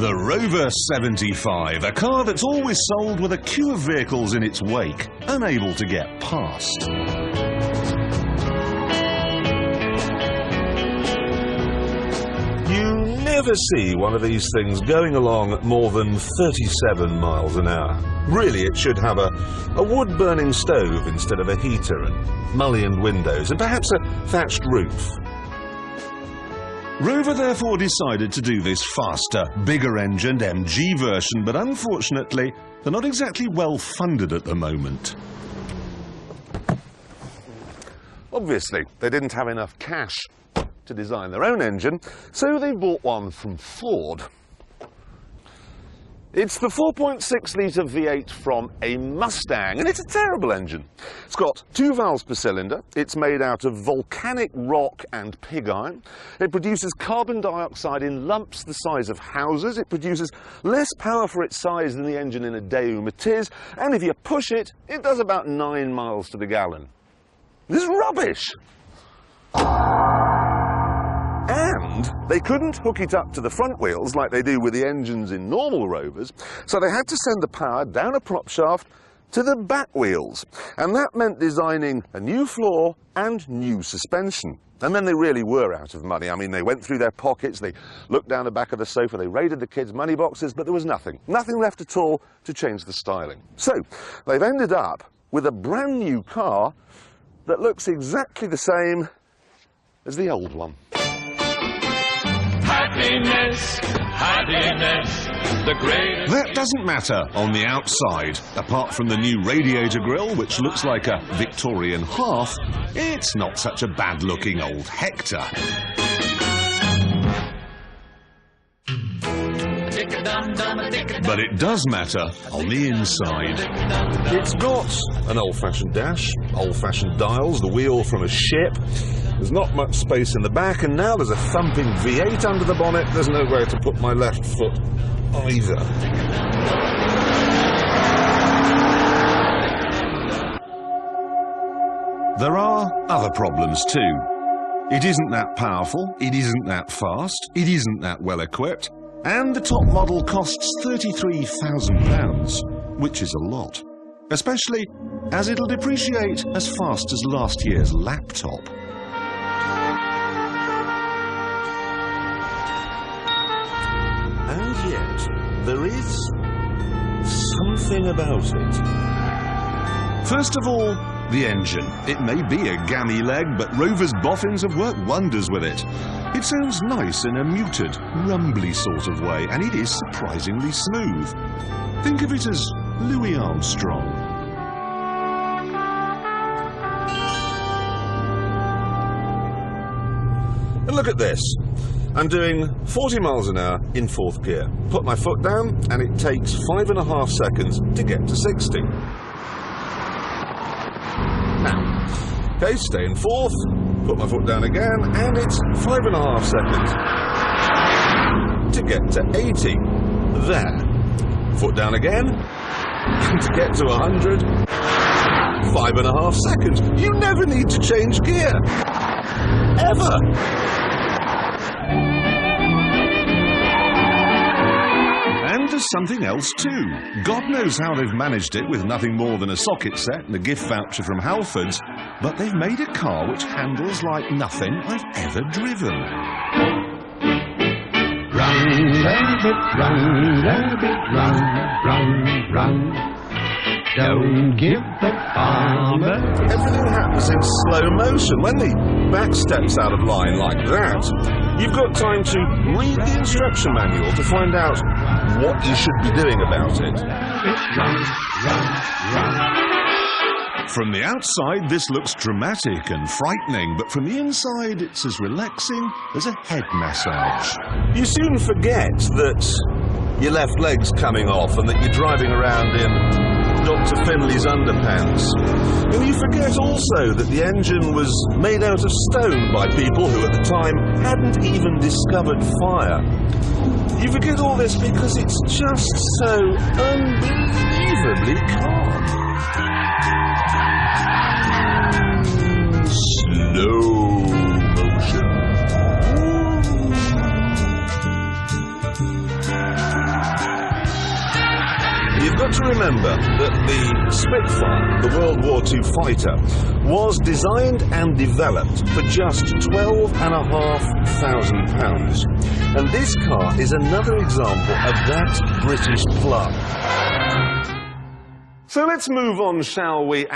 The Rover 75, a car that's always sold with a queue of vehicles in its wake, unable to get past. You never see one of these things going along at more than 37 miles an hour. Really, it should have a wood-burning stove instead of a heater, and mullioned windows, and perhaps a thatched roof. Rover therefore decided to do this faster, bigger-engined MG version, but unfortunately, they're not exactly well-funded at the moment. Obviously, they didn't have enough cash to design their own engine, so they bought one from Ford. It's the 4.6-litre V8 from a Mustang, and it's a terrible engine. It's got 2 valves per cylinder, it's made out of volcanic rock and pig iron, it produces carbon dioxide in lumps the size of houses, it produces less power for its size than the engine in a Daewoo Matiz, and if you push it, it does about 9 miles to the gallon. This is rubbish! And they couldn't hook it up to the front wheels like they do with the engines in normal Rovers, so they had to send the power down a prop shaft to the back wheels. And that meant designing a new floor and new suspension. And then they really were out of money. I mean, they went through their pockets, they looked down the back of the sofa, they raided the kids' money boxes, but there was nothing left at all to change the styling. So they've ended up with a brand new car that looks exactly the same as the old one. Happiness, happiness, the greatest. That doesn't matter on the outside. Apart from the new radiator grille, which looks like a Victorian hearth, it's not such a bad-looking old Hector. But it does matter on the inside. It's got an old-fashioned dash, old-fashioned dials, the wheel from a ship. There's not much space in the back, and now there's a thumping V8 under the bonnet. There's nowhere to put my left foot either. There are other problems too. It isn't that powerful, it isn't that fast, it isn't that well equipped, and the top model costs £33,000, which is a lot. Especially as it'll depreciate as fast as last year's laptop. And yet, there is something about it. First of all, the engine. It may be a gammy leg, but Rover's boffins have worked wonders with it. It sounds nice in a muted, rumbly sort of way, and it is surprisingly smooth. Think of it as Louis Armstrong. And look at this. I'm doing 40 miles an hour in 4th gear. Put my foot down, and it takes 5.5 seconds to get to 60. Now, okay, stay in 4th, put my foot down again, and it's 5.5 seconds to get to 80. There. Foot down again, and to get to 100, 5.5 seconds. You never need to change gear. Ever. And there's something else too. God knows how they've managed it with nothing more than a socket set and a gift voucher from Halfords, but they've made a car which handles like nothing I've ever driven. Run, rabbit, run, run, run. Don't give the farmer. Everything happens in slow motion. When the back steps out of line like that, you've got time to read the instruction manual to find out what you should be doing about it. Run, run, run. From the outside, this looks dramatic and frightening, but from the inside, it's as relaxing as a head massage. You soon forget that your left leg's coming off and that you're driving around in Dr. Finley's underpants. And you forget also that the engine was made out of stone by people who at the time hadn't even discovered fire. You forget all this because it's just so unbelievably calm. Slow motion. got to remember that the Spitfire, the World War II fighter, was designed and developed for just £12,500. And this car is another example of that British plug. So let's move on, shall we?